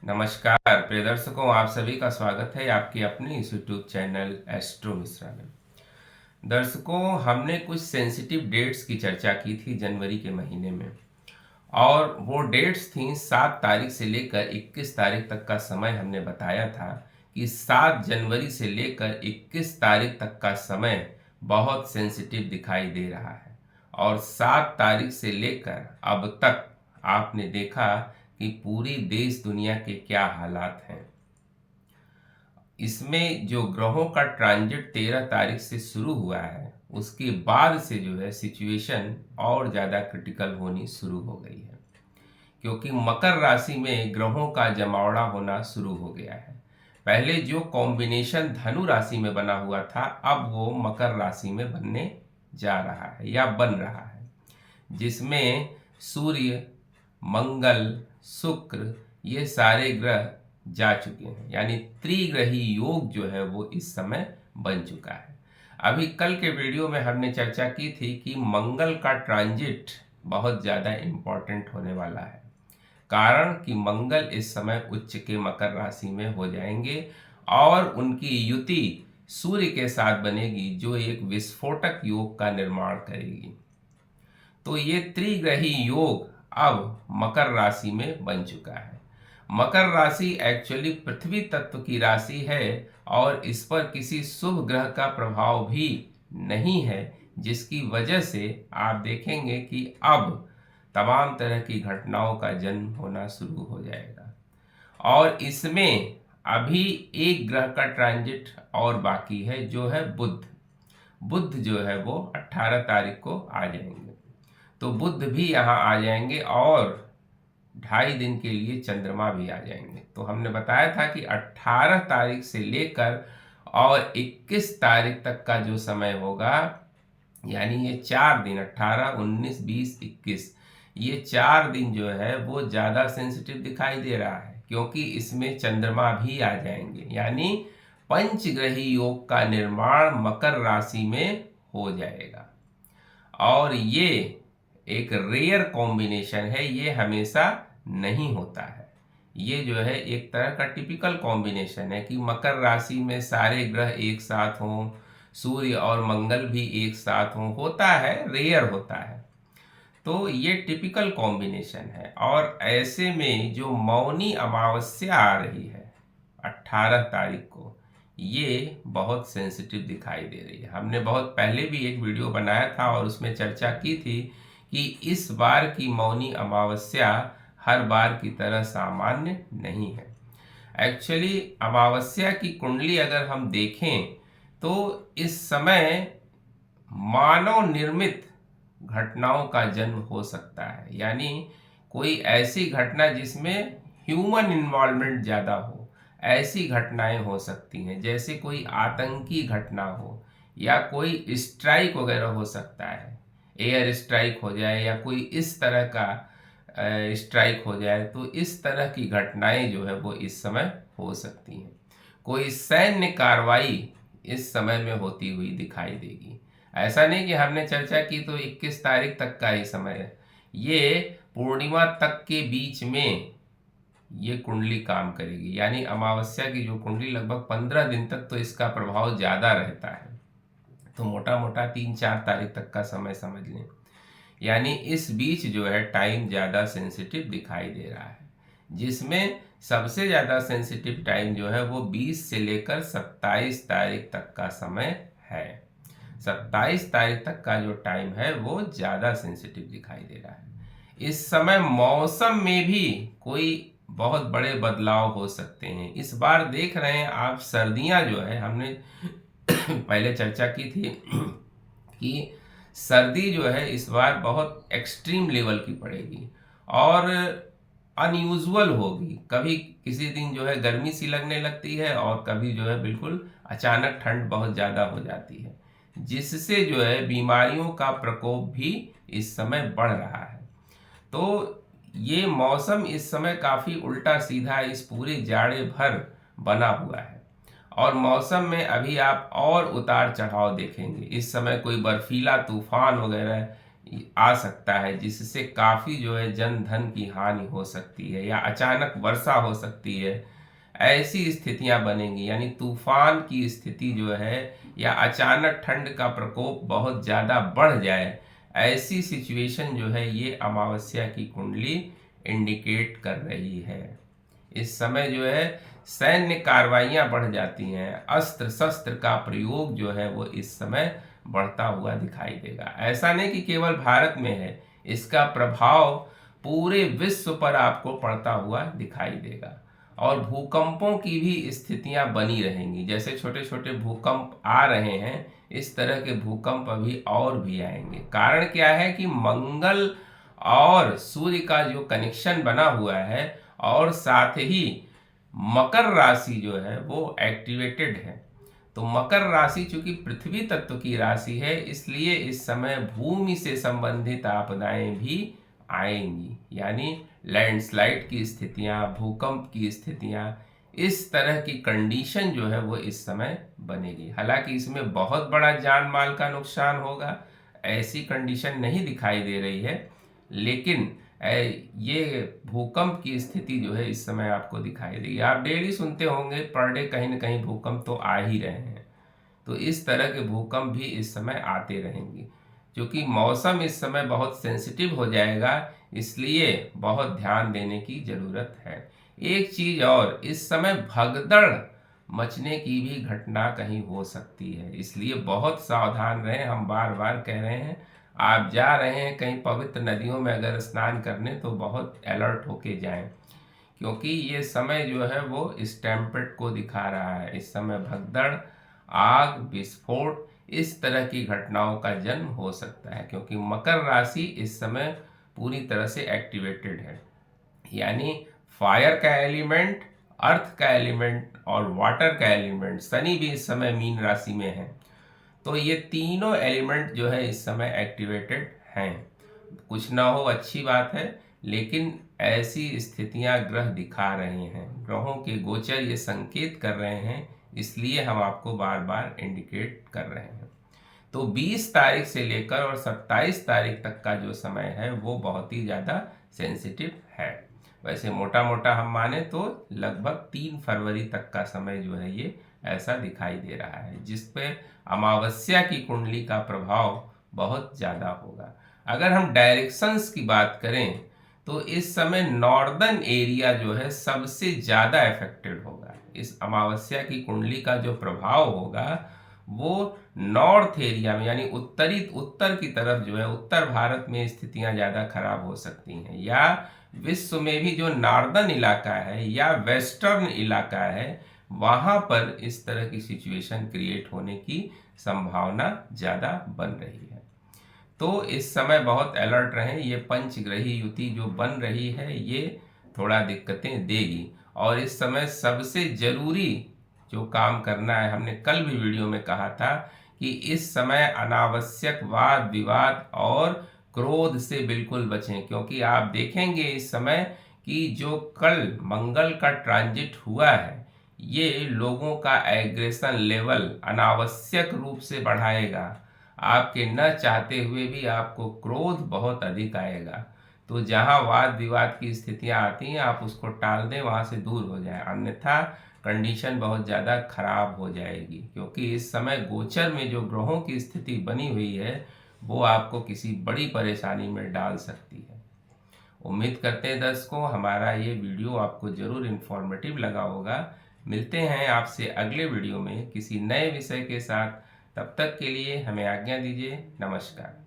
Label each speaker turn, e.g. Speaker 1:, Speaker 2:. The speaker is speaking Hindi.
Speaker 1: नमस्कार प्रिय दर्शकों, आप सभी का स्वागत है आपके अपने इस यूट्यूब चैनल एस्ट्रो मिश्रा में। दर्शकों, हमने कुछ सेंसिटिव डेट्स की चर्चा की थी जनवरी के महीने में, और वो डेट्स थी 7 तारीख से लेकर 21 तारीख तक का समय हमने बताया था कि 7 जनवरी से लेकर 21 तारीख तक का समय बहुत सेंसिटिव दिखाई दे रहा है। और 7 तारीख से लेकर अब तक आपने देखा कि पूरी देश दुनिया के क्या हालात हैं। इसमें जो ग्रहों का ट्रांजिट 13 तारीख से शुरू हुआ है, उसके बाद से जो है सिचुएशन और ज़्यादा क्रिटिकल होनी शुरू हो गई है, क्योंकि मकर राशि में ग्रहों का जमावड़ा होना शुरू हो गया है। पहले जो कॉम्बिनेशन धनु राशि में बना हुआ था, अब वो मकर राशि में बनने जा रहा है या बन रहा है, जिसमें सूर्य, मंगल, शुक्र, ये सारे ग्रह जा चुके हैं। यानी त्रिग्रही योग जो है वो इस समय बन चुका है। अभी कल के वीडियो में हमने चर्चा की थी कि मंगल का ट्रांजिट बहुत ज़्यादा इम्पोर्टेंट होने वाला है, कारण कि मंगल इस समय उच्च के मकर राशि में हो जाएंगे और उनकी युति सूर्य के साथ बनेगी, जो एक विस्फोटक योग का निर्माण करेगी। तो ये त्रिग्रही योग अब मकर राशि में बन चुका है। मकर राशि एक्चुअली पृथ्वी तत्व की राशि है और इस पर किसी शुभ ग्रह का प्रभाव भी नहीं है, जिसकी वजह से आप देखेंगे कि अब तमाम तरह की घटनाओं का जन्म होना शुरू हो जाएगा। और इसमें अभी एक ग्रह का ट्रांजिट और बाकी है, जो है बुध। बुध जो है वो 18 तारीख को आ जाएंगे। तो बुध भी यहाँ आ जाएंगे और 2.5 दिन के लिए चंद्रमा भी आ जाएंगे। तो हमने बताया था कि 18 तारीख से लेकर और 21 तारीख तक का जो समय होगा, यानी ये 4 दिन 18, 19, 20, 21, ये 4 दिन जो है वो ज़्यादा सेंसिटिव दिखाई दे रहा है, क्योंकि इसमें चंद्रमा भी आ जाएंगे। यानी पंचग्रही योग का निर्माण मकर राशि में हो जाएगा। और ये एक रेयर कॉम्बिनेशन है, ये हमेशा नहीं होता है। ये जो है एक तरह का टिपिकल कॉम्बिनेशन है कि मकर राशि में सारे ग्रह एक साथ हों, सूर्य और मंगल भी एक साथ हों, होता है, रेयर होता है। तो ये टिपिकल कॉम्बिनेशन है। और ऐसे में जो मौनी अमावस्या आ रही है 18 तारीख को, ये बहुत सेंसिटिव दिखाई दे रही है। हमने बहुत पहले भी एक वीडियो बनाया था और उसमें चर्चा की थी कि इस बार की मौनी अमावस्या हर बार की तरह सामान्य नहीं है। एक्चुअली अमावस्या की कुंडली अगर हम देखें तो इस समय मानव निर्मित घटनाओं का जन्म हो सकता है। यानी कोई ऐसी घटना जिसमें ह्यूमन इन्वॉल्वमेंट ज़्यादा हो, ऐसी घटनाएं हो सकती हैं। जैसे कोई आतंकी घटना हो या कोई स्ट्राइक वगैरह हो सकता है, एयर स्ट्राइक हो जाए या कोई इस तरह का स्ट्राइक हो जाए। तो इस तरह की घटनाएं जो है वो इस समय हो सकती हैं। कोई सैन्य कार्रवाई इस समय में होती हुई दिखाई देगी। ऐसा नहीं कि हमने चर्चा की तो 21 तारीख तक का ही समय है, ये पूर्णिमा तक के बीच में ये कुंडली काम करेगी। यानी अमावस्या की जो कुंडली लगभग 15 दिन तक तो इसका प्रभाव ज़्यादा रहता है। तो मोटा मोटा 3-4 तारीख तक का समय समझ लें। यानी इस बीच जो है टाइम ज़्यादा सेंसिटिव दिखाई दे रहा है, जिसमें सबसे ज़्यादा सेंसिटिव टाइम जो है वो 20 से लेकर 27 तारीख तक का समय है। 27 तारीख तक का जो टाइम है वो ज़्यादा सेंसिटिव दिखाई दे रहा है। इस समय मौसम में भी कोई बहुत बड़े बदलाव हो सकते हैं। इस बार देख रहे हैं आप, सर्दियां जो है, हमने पहले चर्चा की थी कि सर्दी जो है इस बार बहुत एक्सट्रीम लेवल की पड़ेगी और अनयूजुअल होगी। कभी किसी दिन जो है गर्मी सी लगने लगती है और कभी जो है बिल्कुल अचानक ठंड बहुत ज़्यादा हो जाती है, जिससे जो है बीमारियों का प्रकोप भी इस समय बढ़ रहा है। तो ये मौसम इस समय काफ़ी उल्टा सीधा इस पूरे जाड़े भर बना हुआ है। और मौसम में अभी आप और उतार चढ़ाव देखेंगे। इस समय कोई बर्फीला तूफान वगैरह आ सकता है, जिससे काफ़ी जो है जन धन की हानि हो सकती है या अचानक वर्षा हो सकती है। ऐसी स्थितियां बनेंगी, यानी तूफान की स्थिति जो है या अचानक ठंड का प्रकोप बहुत ज़्यादा बढ़ जाए, ऐसी सिचुएशन जो है ये अमावस्या की कुंडली इंडिकेट कर रही है। इस समय जो है सैन्य कार्रवाइयां बढ़ जाती हैं, अस्त्र शस्त्र का प्रयोग जो है वो इस समय बढ़ता हुआ दिखाई देगा। ऐसा नहीं कि केवल भारत में है, इसका प्रभाव पूरे विश्व पर आपको पड़ता हुआ दिखाई देगा। और भूकंपों की भी स्थितियां बनी रहेंगी, जैसे छोटे छोटे भूकंप आ रहे हैं, इस तरह के भूकंप अभी और भी आएंगे। कारण क्या है कि मंगल और सूर्य का जो कनेक्शन बना हुआ है और साथ ही मकर राशि जो है वो एक्टिवेटेड है। तो मकर राशि चूंकि पृथ्वी तत्व की राशि है, इसलिए इस समय भूमि से संबंधित आपदाएं भी आएंगी, यानी लैंडस्लाइड की स्थितियां, भूकंप की स्थितियां, इस तरह की कंडीशन जो है वो इस समय बनेगी। हालांकि इसमें बहुत बड़ा जान माल का नुकसान होगा, ऐसी कंडीशन नहीं दिखाई दे रही है, लेकिन ये भूकंप की स्थिति जो है इस समय आपको दिखाई देगी। आप डेली सुनते होंगे, पर डे कहीं ना कहीं भूकंप तो आ ही रहे हैं। तो इस तरह के भूकंप भी इस समय आते रहेंगे। क्योंकि मौसम इस समय बहुत सेंसिटिव हो जाएगा, इसलिए बहुत ध्यान देने की ज़रूरत है। एक चीज़ और, इस समय भगदड़ मचने की भी घटना कहीं हो सकती है, इसलिए बहुत सावधान रहें। हम बार बार कह रहे हैं, आप जा रहे हैं कहीं पवित्र नदियों में अगर स्नान करने, तो बहुत अलर्ट होके जाएं, क्योंकि ये समय जो है वो स्टैम्पेड को दिखा रहा है। इस समय भगदड़, आग, विस्फोट, इस तरह की घटनाओं का जन्म हो सकता है, क्योंकि मकर राशि इस समय पूरी तरह से एक्टिवेटेड है। यानी फायर का एलिमेंट, अर्थ का एलिमेंट और वाटर का एलिमेंट, शनि भी इस समय मीन राशि में है। तो ये तीनों एलिमेंट जो है इस समय एक्टिवेटेड हैं। कुछ ना हो अच्छी बात है, लेकिन ऐसी स्थितियां ग्रह दिखा रहे हैं, ग्रहों के गोचर ये संकेत कर रहे हैं, इसलिए हम आपको बार बार इंडिकेट कर रहे हैं। तो 20 तारीख से लेकर और 27 तारीख तक का जो समय है वो बहुत ही ज़्यादा सेंसिटिव है। वैसे मोटा मोटा हम माने तो लगभग 3 फरवरी तक का समय जो है ये ऐसा दिखाई दे रहा है, जिस पे अमावस्या की कुंडली का प्रभाव बहुत ज़्यादा होगा। अगर हम डायरेक्शंस की बात करें, तो इस समय नॉर्दर्न एरिया जो है सबसे ज़्यादा अफेक्टेड होगा। इस अमावस्या की कुंडली का जो प्रभाव होगा वो नॉर्थ एरिया में, यानी उत्तर की तरफ जो है, उत्तर भारत में स्थितियां ज़्यादा खराब हो सकती हैं, या विश्व में भी जो नॉर्दर्न इलाका है या वेस्टर्न इलाका है, वहाँ पर इस तरह की सिचुएशन क्रिएट होने की संभावना ज़्यादा बन रही है। तो इस समय बहुत अलर्ट रहें। ये पंचग्रही युति जो बन रही है ये थोड़ा दिक्कतें देगी, और इस समय सबसे जरूरी जो काम करना है, हमने कल भी वीडियो में कहा था कि इस समय अनावश्यक वाद विवाद और क्रोध से बिल्कुल बचें, क्योंकि आप देखेंगे इस समय कि जो कल मंगल का ट्रांजिट हुआ है, ये लोगों का एग्रेशन लेवल अनावश्यक रूप से बढ़ाएगा। आपके न चाहते हुए भी आपको क्रोध बहुत अधिक आएगा। तो जहां वाद विवाद की स्थितियां आती हैं, आप उसको टाल दें, वहां से दूर हो जाएं, अन्यथा कंडीशन बहुत ज़्यादा खराब हो जाएगी। क्योंकि इस समय गोचर में जो ग्रहों की स्थिति बनी हुई है वो आपको किसी बड़ी परेशानी में डाल सकती है। उम्मीद करते हैं दर्शकों, हमारा ये वीडियो आपको ज़रूर इन्फॉर्मेटिव लगा होगा। मिलते हैं आपसे अगले वीडियो में किसी नए विषय के साथ। तब तक के लिए हमें आज्ञा दीजिए। नमस्कार।